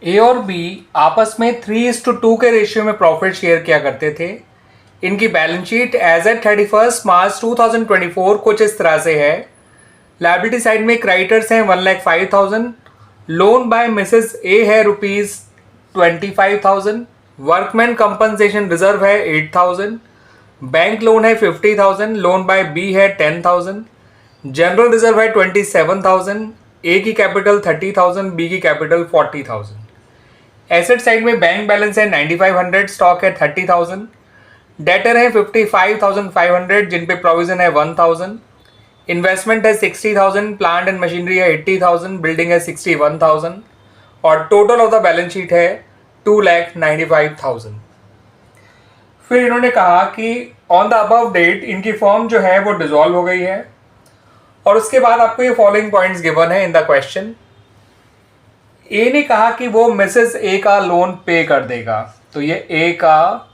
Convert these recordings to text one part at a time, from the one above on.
ए और बी आपस में 3:2 के रेशियो में प्रॉफिट शेयर किया करते थे। इनकी बैलेंस शीट एज एट 31 मार्च 2024 कुछ इस तरह से है। लाइबिलिटी साइड में क्रेडिटर्स हैं 1,05,000, लोन बाय मिसेस ए है ₹25,000, वर्कमैन कंपनसेशन रिजर्व है 8,000, बैंक लोन है 50,000, लोन बाय बी है 10,000, जनरल रिजर्व है 27,000, ए की कैपिटल 30,000, बी की कैपिटल 40,000। एसेट साइड में बैंक बैलेंस है 9,500, स्टॉक है 30,000, डेटर है 55,500 जिन पे प्रोविजन है 1,000, इन्वेस्टमेंट है 60,000, प्लांट एंड मशीनरी है 80,000, बिल्डिंग है 61,000 और total of the balance sheet है 2,95,000। फिर इन्होंने कहा कि ऑन द अबव डेट इनकी फर्म जो है वो डिसॉल्व हो गई है और उसके बाद आपको ये फॉलोइंग पॉइंट्स गिवन है इन द क्वेश्चन। ए ने कहा कि वो मिसेस ए का लोन पे कर देगा, तो ये ए का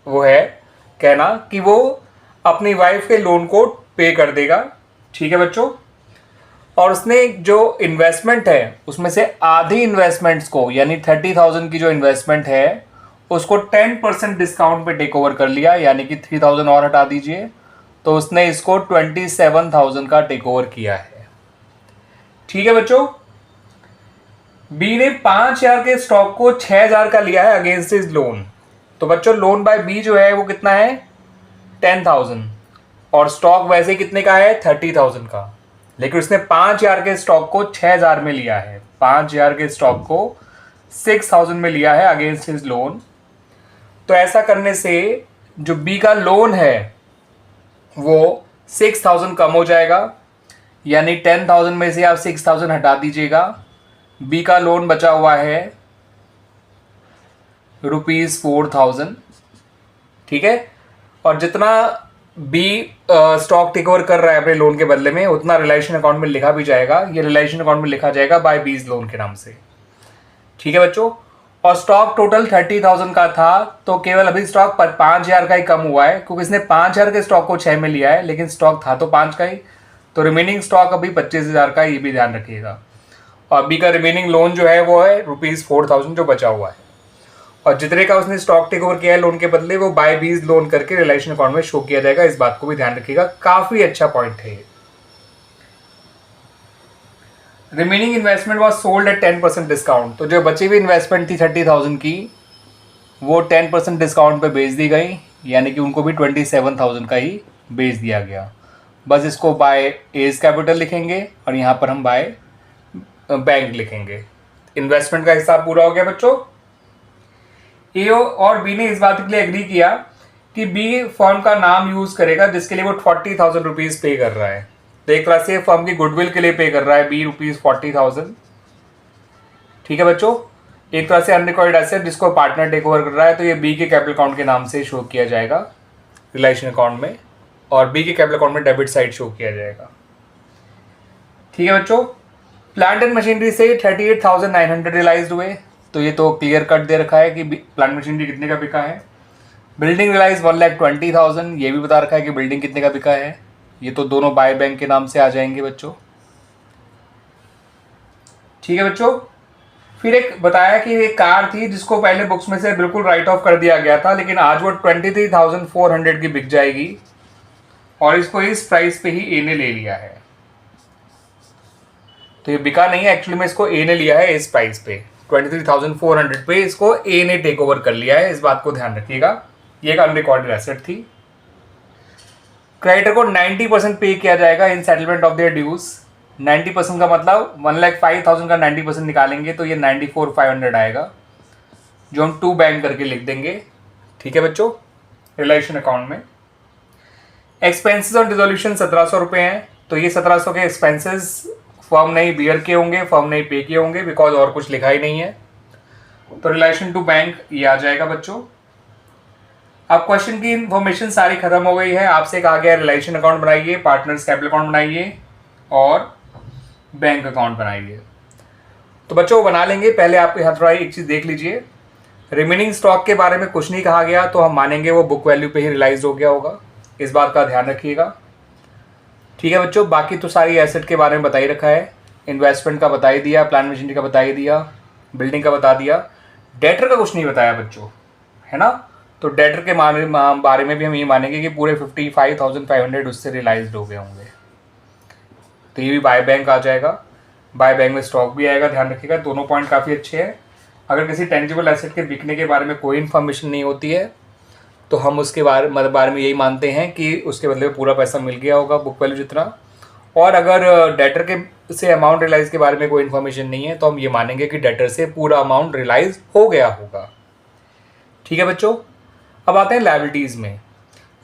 वो है कहना कि वो अपनी वाइफ के लोन को पे कर देगा। ठीक है बच्चों, और उसने जो इन्वेस्टमेंट है उसमें से आधी इन्वेस्टमेंट्स को यानी 30,000 की जो इन्वेस्टमेंट है उसको 10% डिस्काउंट पे टेक ओवर कर लिया, यानी कि 3,000 और हटा दीजिए, तो उसने इसको 27,000 का टेक ओवर किया है। ठीक है बच्चों, बी ने 5,000 के स्टॉक को 6,000 का लिया है अगेंस्ट हिज लोन। तो बच्चों लोन बाय बी जो है वो कितना है 10,000 और स्टॉक वैसे कितने का है 30,000 का, लेकिन उसने 5,000 के स्टॉक को 6,000 में लिया है, 5,000 के स्टॉक को 6,000 में लिया है अगेंस्ट हिज लोन। तो ऐसा करने से जो बी का लोन है वो 6,000 कम हो जाएगा, यानी 10,000 में से आप 6,000 हटा दीजिएगा, बी का लोन बचा हुआ है ₹4,000। ठीक है, और जितना बी स्टॉक टेक ओवर कर रहा है अपने लोन के बदले में उतना रिलेशन अकाउंट में लिखा भी जाएगा, ये रिलेशन अकाउंट में लिखा जाएगा बाय बीज लोन के नाम से। ठीक है बच्चों, और स्टॉक टोटल 30,000 का था, तो केवल अभी स्टॉक पर 5,000 का ही कम हुआ है क्योंकि इसने 5,000 के स्टॉक को 6 में लिया है, लेकिन स्टॉक था तो 5 का ही, तो रिमेनिंग स्टॉक अभी 25,000 का, ये भी ध्यान रखिएगा। और बी का रिमेनिंग लोन जो है वो है ₹4,000 जो बचा हुआ है, और जितने का उसने स्टॉक टेक ओवर किया है लोन के बदले वो बाय बीज लोन करके रिलेशन अकाउंट में शो किया जाएगा, इस बात को भी ध्यान रखिएगा, काफी अच्छा पॉइंट है। Remaining investment was sold at 10% discount, तो जो बची हुई इन्वेस्टमेंट थी 30,000 की वो 10% डिस्काउंट पे बेच दी गई, यानी कि उनको भी 27,000 का ही बेच दिया गया। बस इसको बाय एज कैपिटल लिखेंगे और यहाँ पर हम बाय बैंक लिखेंगे। इन्वेस्टमेंट का हिसाब पूरा हो गया बच्चों। ए और बी ने इस बात के लिए एग्री किया कि बी फर्म का नाम यूज करेगा जिसके लिए वो 40,000 रुपीज पे कर रहा है, तो एक तरह से फर्म की गुडविल के लिए पे कर रहा है बी ₹40,000। ठीक है बच्चों, एक तरह से अनरिकॉर्डेड एसेट जिसको पार्टनर टेक ओवर कर रहा है, तो ये बी के कैपिटल अकाउंट के नाम से शो किया जाएगा रिलेशन अकाउंट में, और बी के कैपिटल अकाउंट में डेबिट साइड शो किया जाएगा। ठीक है बच्चों, प्लांट एंड मशीनरी से 38,900 रियलाइज हुए, तो ये तो क्लियर कट दे रखा है कि प्लांट मशीनरी कितने का बिका है। बिल्डिंग रियलाइज 1,20,000, ये भी बता रखा है कि बिल्डिंग कितने का बिका है, ये तो दोनों बाय बैंक के नाम से आ जाएंगे बच्चों। ठीक है बच्चों, फिर एक बताया कि एक कार थी जिसको पहले बुक्स में से बिल्कुल राइट ऑफ कर दिया गया था, लेकिन आज वो 23,400 की बिक जाएगी और इसको इस प्राइस पे ही ए ने ले लिया है। तो ये बिका नहीं है, एक्चुअली में इसको ए ने लिया है इस प्राइस पे 23,400 पे, इसको ए ने टेक ओवर कर लिया है, इस बात को ध्यान रखिएगा। ये एक अनरिकॉर्डेड एसेट थी। क्रेडिटर को 90% पे किया जाएगा इन सेटलमेंट ऑफ देयर ड्यूज। 90% का मतलब 1,05,000 का 90% निकालेंगे तो ये 94,500 आएगा, जो हम टू बैंक करके लिख देंगे। ठीक है बच्चों, रिलेशन अकाउंट में एक्सपेंसेस और डिसोल्यूशन 1,700 रुपये हैं, तो ये 1,700 के एक्सपेंसेस फर्म नहीं बियर किए होंगे, फर्म नहीं पे किए होंगे, बिकॉज और कुछ लिखा ही नहीं है, तो रिलेशन टू बैंक ये आ जाएगा बच्चों। अब क्वेश्चन की इंफॉर्मेशन सारी खत्म हो गई है, आपसे कहा गया रिलेशन अकाउंट बनाइए, पार्टनर्स कैपिटल अकाउंट बनाइए और बैंक अकाउंट बनाइए। तो बच्चों बना लेंगे, पहले आप यहाँ थोड़ा एक चीज़ देख लीजिए, रिमेनिंग स्टॉक के बारे में कुछ नहीं कहा गया, तो हम मानेंगे वो बुक वैल्यू पे ही रियलाइज हो गया होगा, इस बात का ध्यान रखिएगा। ठीक है बच्चों, बाकी तो सारी एसेट के बारे में बता ही रखा है, इन्वेस्टमेंट का बता ही दिया, प्लांट मशीनरी का बता ही दिया, बिल्डिंग का बता दिया, डेटर का कुछ नहीं बताया बच्चों, है ना। तो डेटर के बारे में भी हम ये मानेंगे कि पूरे 55,500 उससे रियलाइज्ड हो गए होंगे। तो ये भी बाय बैंक आ जाएगा, बाय बैंक में स्टॉक भी आएगा, ध्यान रखिएगा। दोनों पॉइंट काफ़ी अच्छे हैं। अगर किसी टेंजिबल एसेट के बिकने के बारे में कोई इन्फॉर्मेशन नहीं होती है तो हम उसके बारे में यही मानते हैं कि उसके बदले में पूरा पैसा मिल गया होगा, बुक वैल्यू जितना। और अगर डेटर के से अमाउंट रियलाइज के बारे में कोई इन्फॉर्मेशन नहीं है तो हम ये मानेंगे कि डेटर से पूरा अमाउंट रियलाइज हो गया होगा। ठीक है बच्चों। अब आते हैं लायबिलिटीज़ में।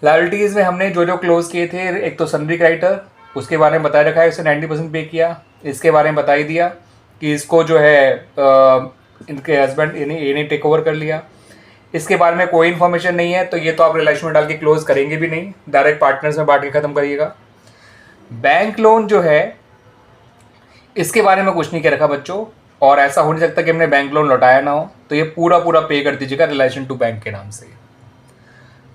लायबिलिटीज़ में हमने जो जो क्लोज किए थे, एक तो सन्ड्री क्रेडिटर, उसके बारे में बताया रखा है, उसे 90% पे किया। इसके बारे में बता ही दिया कि इसको जो है इनके हस्बैंड ए ने टेक ओवर कर लिया। इसके बारे में कोई इन्फॉर्मेशन नहीं है तो ये तो आप रिलेशन में डाल के क्लोज करेंगे भी नहीं, डायरेक्ट पार्टनर्स में बांट के ख़त्म करिएगा। बैंक लोन जो है इसके बारे में कुछ नहीं कह रखा बच्चों, और ऐसा हो नहीं सकता कि हमने बैंक लोन लौटाया ना हो, तो ये पूरा पूरा पे कर दीजिएगा रिलेशन टू बैंक के नाम से।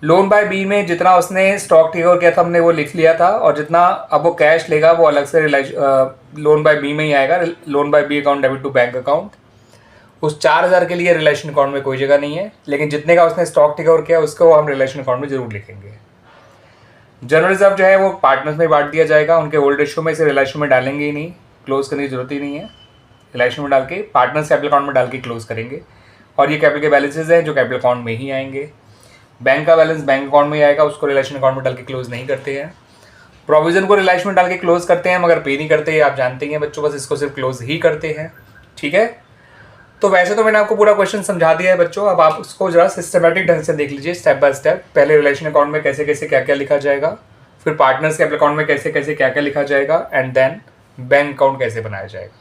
लोन बाय बी में जितना उसने स्टॉक टेक ओवर किया था हमने वो लिख लिया था, और जितना अब वो कैश लेगा वो अलग से लोन बाय बी में ही आएगा। Loan by B account debit to bank account. उस 4,000 के लिए रिलेशन अकाउंट में कोई जगह नहीं है, लेकिन जितने का उसने स्टॉक टेक ओवर किया उसको हम रिलेशन अकाउंट में जरूर लिखेंगे। जनरल रिजर्व जो है वो पार्टनर्स में बांट दिया जाएगा, उनके होल्ड रेशियो में, इसे रिलेशन में डालेंगे ही नहीं, क्लोज करने की जरूरत ही नहीं है। रिलेशन में डाल के पार्टनर्स कैपिटल अकाउंट में डाल के क्लोज करेंगे, और ये कैपिटल के बैलेंसेज हैं जो कैपिटल अकाउंट में ही आएंगे। बैंक का बैलेंस बैंक अकाउंट में ही आएगा, उसको रिलेशन अकाउंट में डाल के क्लोज नहीं करते हैं। प्रोविजन को रिलेशन में डाल के क्लोज करते हैं मगर पे नहीं करते, आप जानते हैं बच्चों, बस इसको सिर्फ क्लोज ही करते हैं। ठीक है। तो वैसे तो मैंने आपको पूरा क्वेश्चन समझा दिया है बच्चों, अब आप उसको जरा सिस्टमेटिक ढंग से देख लीजिए, स्टेप बाय स्टेप। पहले रिलेशन अकाउंट में कैसे कैसे क्या क्या लिखा जाएगा, फिर पार्टनर्स कैपिटल अकाउंट में कैसे कैसे क्या क्या लिखा जाएगा, एंड देन बैंक अकाउंट कैसे बनाया जाएगा।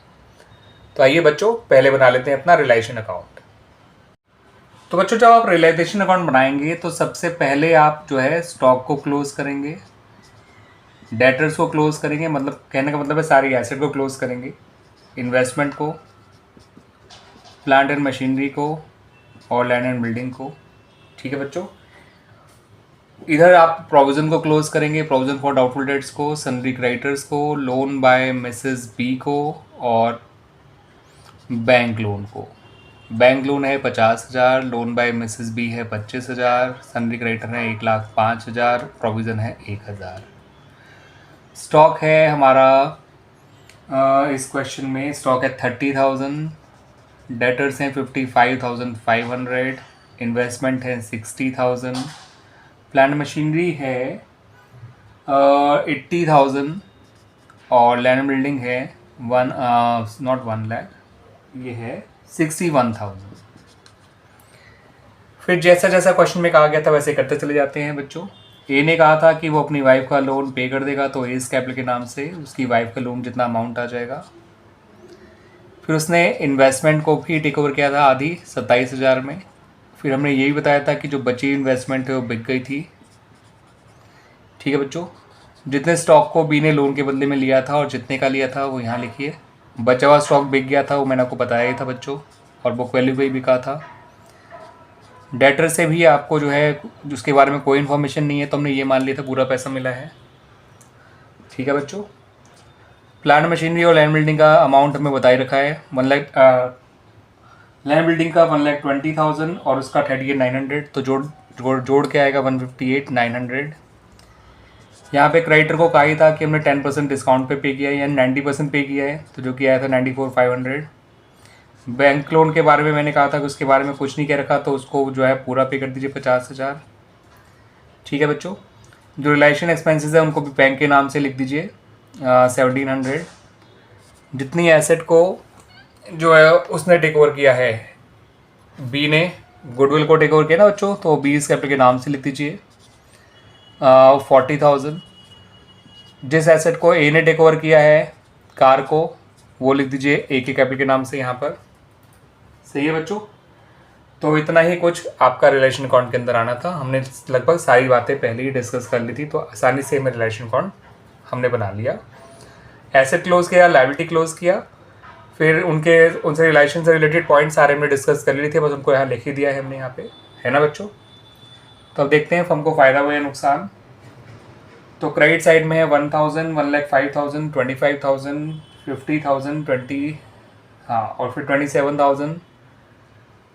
तो आइए बच्चों पहले बना लेते हैं अपना रिलेशन अकाउंट। तो बच्चों जब आप रियलाइजेशन अकाउंट बनाएंगे तो सबसे पहले आप जो है स्टॉक को क्लोज करेंगे, डेटर्स को क्लोज करेंगे, मतलब कहने का मतलब है सारी एसेट को क्लोज करेंगे, इन्वेस्टमेंट को, प्लांट एंड मशीनरी को, और लैंड एंड बिल्डिंग को। ठीक है बच्चों। इधर आप प्रोविजन को क्लोज करेंगे, प्रोविजन फॉर डाउटफुल डेट्स को, सन्ड्री क्रेडिटर्स को, लोन बाय मिसेस बी को, और बैंक लोन को। बैंक लोन है 50,000, लोन बाय मिसेस बी है 25,000, सन्ड्री क्रेडिटर है 1,05,000, प्रोविजन है 1,000। स्टॉक है हमारा इस क्वेश्चन में स्टॉक है 30,000, डेटर्स हैं 55,500, इन्वेस्टमेंट है 60,000, प्लांट मशीनरी है 80,000, और लैंड बिल्डिंग है नॉट 1 लाख, ये है 61,000। फिर जैसा जैसा क्वेश्चन में कहा गया था वैसे करते चले जाते हैं बच्चों। ए ने कहा था कि वो अपनी वाइफ का लोन पे कर देगा, तो एस कैपिटल के नाम से उसकी वाइफ का लोन जितना अमाउंट आ जाएगा। फिर उसने इन्वेस्टमेंट को भी टेक ओवर किया था आधी 27,000 में। फिर हमने यही बताया था कि जो बची इन्वेस्टमेंट है वो बिक गई थी। ठीक है बच्चों। जितने स्टॉक को बी ने लोन के बदले में लिया था और जितने का लिया था वो यहाँ लिखिए। बचा हुआ स्टॉक बिक गया था, वो मैंने आपको बताया ही था बच्चों, और बुक वैल्यू पे ही बिका था। डेटर से भी आपको जो है उसके बारे में कोई इन्फॉर्मेशन नहीं है, तो हमने ये मान लिया था पूरा पैसा मिला है। ठीक है बच्चों। प्लांट मशीनरी और लैंड बिल्डिंग का अमाउंट हमें बता ही रखा है। 1 लाख लैंड बिल्डिंग का 1,20,000 और उसका 38,900, तो जोड़ के आएगा 158,900। यहाँ पे क्रेडिटर को कहा ही था कि हमने 10% डिस्काउंट पे किया है, यानी 90% पे किया है, तो जो कि आया था 94,500। बैंक लोन के बारे में मैंने कहा था कि उसके बारे में कुछ नहीं कह रखा, तो उसको जो है पूरा पे कर दीजिए 50,000। ठीक है बच्चों। जो रिलेशन एक्सपेंसेस है उनको भी बैंक के नाम से लिख दीजिए 1,700। जितनी एसेट को जो है उसने टेक ओवर किया है, बी ने गुडविल को टेक ओवर किया ना बच्चों, तो बी इस कैपिटल के नाम से लिख दीजिए 40,000। जिस एसेट को ए ने टेक ओवर किया है, कार को, वो लिख दीजिए ए के कैपिटल के नाम से यहाँ पर। सही है बच्चों। तो इतना ही कुछ आपका रिलेशन अकाउंट के अंदर आना था। हमने लगभग सारी बातें पहले ही डिस्कस कर ली थी, तो आसानी से हमें रिलेशन अकाउंट हमने बना लिया। एसेट क्लोज किया, लायबिलिटी क्लोज किया, फिर उनसे रिलेशन से रिलेटेड पॉइंट सारे हमने डिस्कस कर लिए थे, बस उनको यहाँ लिख ही दिया है हमने यहाँ पे, है ना बच्चों। तो अब देखते हैं फर्म को फ़ायदा हुआ या नुकसान। तो क्रेडिट साइड में है 1,000, 1,05,000, 25,000, 50,000 20, हाँ, और फिर 27,000,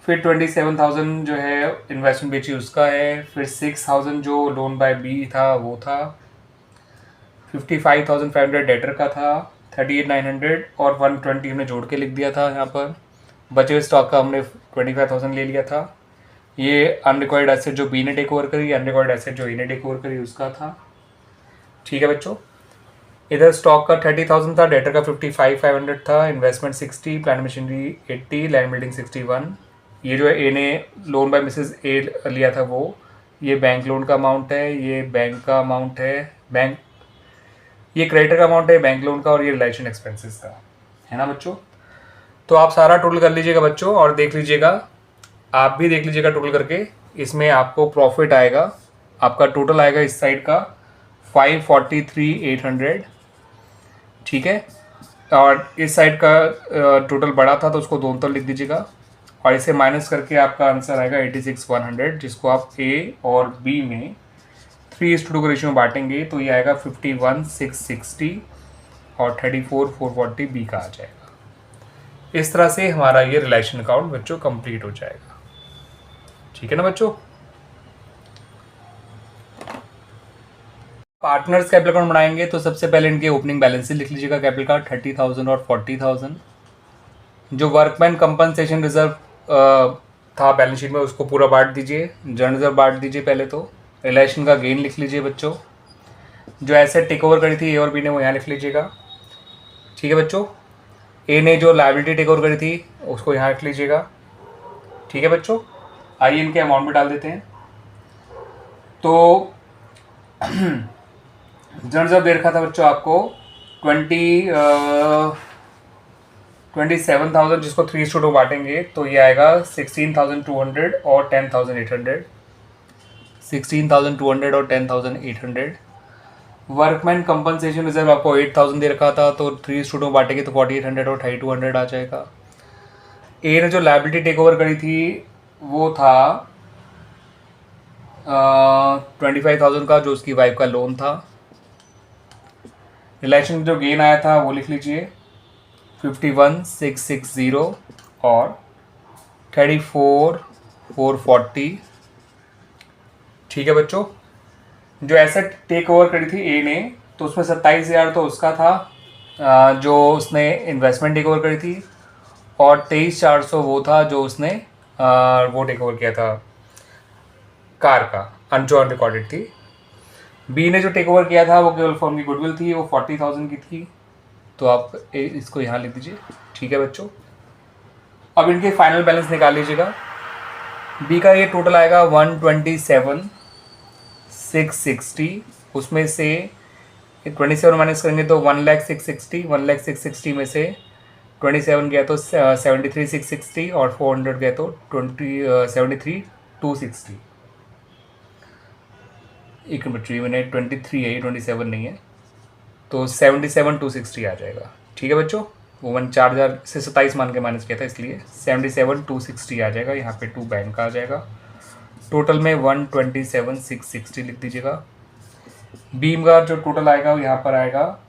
फिर 27,000 जो है इन्वेस्टमेंट बेची उसका है, फिर 6,000 जो लोन बाय बी था वो था, 55,500 डेटर का था, 38,900 और 120 हमने जोड़ के लिख दिया था यहाँ पर। बचे हुए स्टॉक का हमने 25,000 ले लिया था। ये अनरिक्वायर्ड एसेट जो बी ने टेक ओवर करी, अनरिक्वायर्ड एसेट जो ए ने टेक ओवर करी उसका था। ठीक है बच्चों, इधर स्टॉक का 30,000 था, डेटर का 55,500 था, investment 60, plant machinery 80, land building 61। ये जो है ए ने लोन बाय मिसेस ए लिया था वो, ये बैंक लोन का अमाउंट है, ये बैंक का अमाउंट है, बैंक ये क्रेडिटर का अमाउंट है बैंक लोन का, और ये रिलेशन एक्सपेंसेस का है ना बच्चों। तो आप सारा टोटल कर लीजिएगा बच्चों और देख लीजिएगा, आप भी देख लीजिएगा टोटल करके। इसमें आपको प्रॉफिट आएगा, आपका टोटल आएगा इस साइड का 543,800। ठीक है, और इस साइड का टोटल बड़ा था तो उसको दोनों तरफ लिख दीजिएगा, और इसे माइनस करके आपका आंसर आएगा 86,100, जिसको आप ए और बी में 3:2 के रेशियो में बांटेंगे तो ये आएगा 51,660 और 34,440 बी का आ जाएगा। इस तरह से हमारा ये रिलेशन अकाउंट बच्चों कंप्लीट हो जाएगा। ठीक है ना बच्चों। पार्टनर्स कैपिटल अकाउंट बनाएंगे तो सबसे पहले इनके ओपनिंग बैलेंसेस लिख लीजिएगा कैपिटल का 30,000 और 40,000। जो वर्कमैन कंपनसेशन रिजर्व था बैलेंस शीट में उसको पूरा बांट दीजिए, जनरल रिजर्व बांट दीजिए पहले तो। रिलेशन का गेन लिख लीजिए बच्चों। जो एसेट टेक ओवर करी थी ए और बी ने वो यहाँ लिख लीजिएगा। ठीक है बच्चों, ए ने जो लायबिलिटी टेक ओवर करी थी उसको यहाँ लिख लीजिएगा। ठीक है बच्चों, आइए इनके अमाउंट में डाल देते हैं। तो जनरल रिजर्व दे रखा था बच्चों आपको 27,000, जिसको 3:2 बांटेंगे तो ये आएगा 16,200 और 10,800। 16,200 और 10,800। वर्कमैन कंपनसेशन रिजर्व आपको 8,000 दे रखा था तो 3:2 बांटेंगे तो 4,800 और 3,200 आ जाएगा। ए ने जो लायबिलिटी टेक ओवर करी थी वो था 25,000 का, जो उसकी वाइफ का लोन था। रिलेशन जो गेन आया था वो लिख लीजिए 51,660 और 34,440। ठीक है बच्चों, जो एसेट टेक ओवर करी थी ए ने तो उसमें 27,000 तो उसका था जो उसने इन्वेस्टमेंट टेक ओवर करी थी, और 23,400 वो था जो उसने वो टेक ओवर किया था कार का, जो अनरिकॉर्डेड थी। बी ने जो टेक ओवर किया था वो केवल फॉर्म की गुडविल थी, वो 40,000 की थी, तो आप इसको यहाँ लिख दीजिए। ठीक है बच्चों, अब इनके फाइनल बैलेंस निकाल लीजिएगा। बी का ये टोटल आएगा 127,660, उसमें से 27 माइनस करेंगे तो 1,06,660, 1,06,660 में से 27 गया तो 73,660 और 400 गया तो 73,260। एक मिनट, मैंने 23 है, 27 नहीं है, तो 77,260 आ जाएगा। ठीक है बच्चों, वो 4,000 से 27 मान के माइनस किया था इसलिए 77,260 आ जाएगा। यहाँ पे 2 बैंक का आ जाएगा। टोटल में 127,660 लिख दीजिएगा। बीम का जो टोटल आएगा वो यहाँ पर आएगा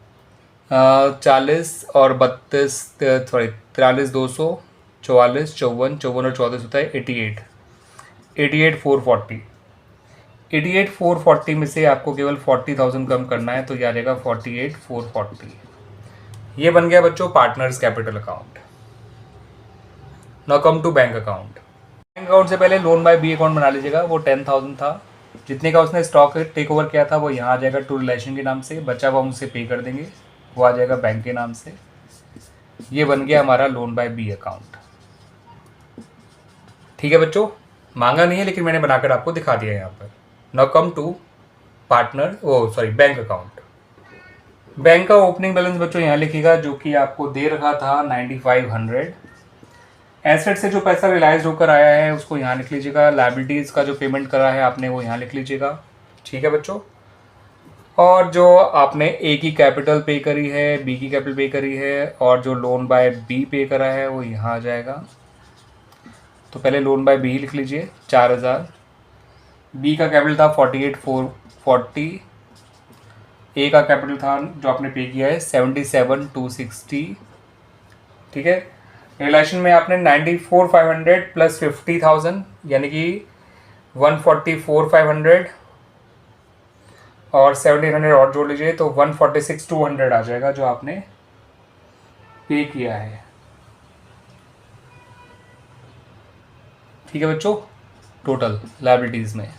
40 और 32, सॉरी 43, 200, 44, 54, 54 और 34 होता है 88,440। 88,440 में से आपको केवल 40,000 कम करना है तो ये आ जाएगा 48,440। ये बन गया बच्चों partners capital account. Now come to bank account. Bank account से पहले लोन बाय बी अकाउंट बना लीजिएगा। वो 10,000 था, जितने का उसने स्टॉक टेक ओवर किया था वो यहाँ आ जाएगा टू रिलेशन के नाम से, बचा हुआ हम उसे पे कर देंगे, वो आ जाएगा बैंक के नाम से। ये बन गया हमारा लोन बाय बी अकाउंट। ठीक है बच्चों, मांगा नहीं है लेकिन मैंने बनाकर आपको दिखा दिया यहाँ पर। Now come to bank account. Bank का ओपनिंग बैलेंस बच्चों यहाँ लिखिएगा, जो कि आपको दे रखा था 9,500। एसेट से जो पैसा रिलाइज होकर आया है उसको यहाँ लिख लीजिएगा। लायबिलिटीज़ का जो पेमेंट करा है आपने वो यहाँ लिख लीजिएगा। ठीक है बच्चों, और जो आपने ए की कैपिटल पे करी है, बी की कैपिटल पे करी है, और जो लोन बाय बी पे करा है वो यहाँ आ जाएगा। तो पहले लोन बाय बी लिख लीजिए 4,000। बी का कैपिटल था 48,440। ए का कैपिटल था जो आपने पे किया है 77,260, ठीक है। रिलेशन में आपने 94,500 प्लस 50,000 यानी कि 144,500 और 1,700 और जोड़ लीजिए तो 146,200 आ जाएगा जो आपने पे किया है, ठीक है बच्चों। टोटल लायबिलिटीज़ में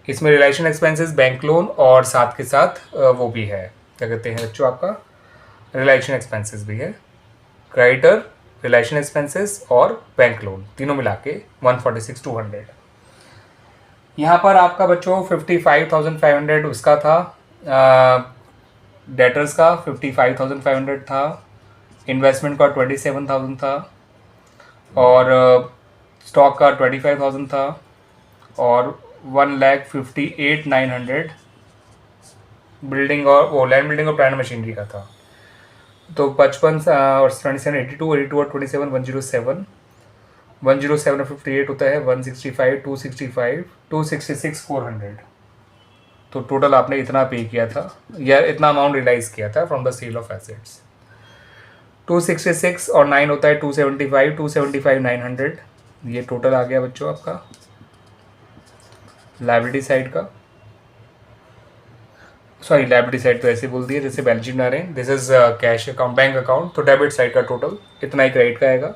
इसमें रिलेशन एक्सपेंसेस, बैंक लोन और साथ के साथ वो भी है, क्या कहते हैं बच्चों, आपका रिलेशन एक्सपेंसेस भी है, क्रेडिटर, रिलेशन एक्सपेंसेस और बैंक लोन तीनों मिला के 146,200। यहाँ पर आपका बच्चों 55,500 उसका था, डेटर्स का 55,500 था, इन्वेस्टमेंट का 27,000 था और स्टॉक का 25,000 था और 1,58,900 बिल्डिंग और वो लैंड बिल्डिंग और प्लांट मशीनरी का था। तो 55 और 27 82 और 27 107 और 58 होता है 165 265 266 400। तो टोटल आपने इतना पे किया था या इतना अमाउंट रियलाइज किया था from the sale of assets. 266 और 9 होता है 275 275 900। ये टोटल आ गया बच्चों आपका लायबिलिटी साइड का, सॉरी लायबिलिटी साइड तो ऐसे बोल दिया जैसे बैलेंस शीट में आ रहे हैं। This is cash account, bank account, तो डेबिट साइड का टोटल इतना ही क्रेडिट का आएगा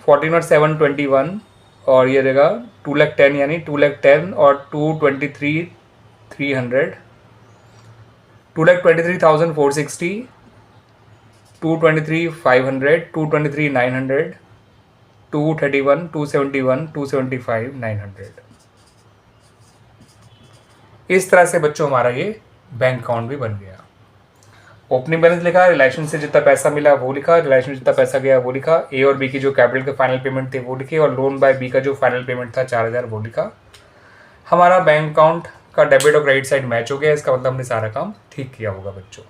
14,721 और ये रहेगा 2,10,000 यानी 2,10,000 और 223,300 2,23,460 223,500 223,900 231 271 275 900। इस तरह से बच्चों हमारा ये बैंक अकाउंट भी बन गया। ओपनिंग बैलेंस लिखा, रिलेशन से जितना पैसा मिला वो लिखा, रिलेशन से जितना पैसा गया वो लिखा, ए और बी की जो कैपिटल के फाइनल पेमेंट थे वो लिखे और लोन बाय बी का जो फाइनल पेमेंट था 4,000 वो लिखा। हमारा बैंक अकाउंट का डेबिट और क्रेडिट साइड मैच हो गया, इसका मतलब हमने सारा काम ठीक किया होगा बच्चों।